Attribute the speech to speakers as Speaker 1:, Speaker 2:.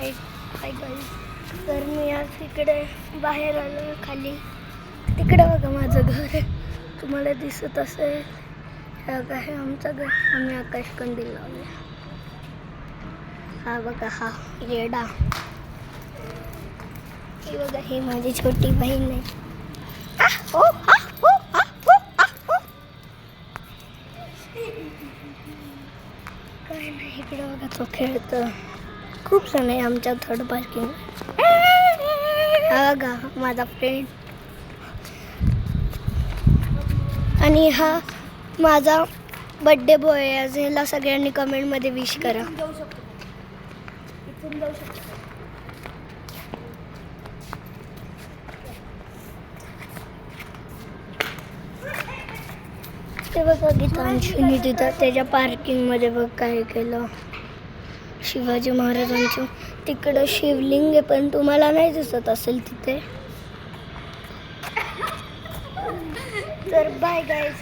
Speaker 1: हाय hi guys. तर मी आज इकडे बाहेर आलो खाली. तिकडे बघा माझं घर तुम्हाला दिसत असेल. हे आमचं घर. आम्ही आकाशकंदील लावले. हा बघा हा रेडा. ही बघा ही माझी छोटी बहीण आहे. काय नाही इकडे बघा तो खेळतो. खूप जण आहे आमच्या थर्ड पार्किंग. हा बघा माझा फ्रेंड. आणि हा माझा बर्थडे बॉय आहे. ह्याला सगळ्यांनी कमेंटमध्ये विश करा. इथून जाऊ शकतो. ते बघा गीतांशूनी तिथं त्याच्या पार्किंगमध्ये बघ काय केलं. शिवाजी महाराजांचं तिकडं शिवलिंग आहे पण तुम्हाला नाही दिसत असेल तिथे. तर बाय गाईज.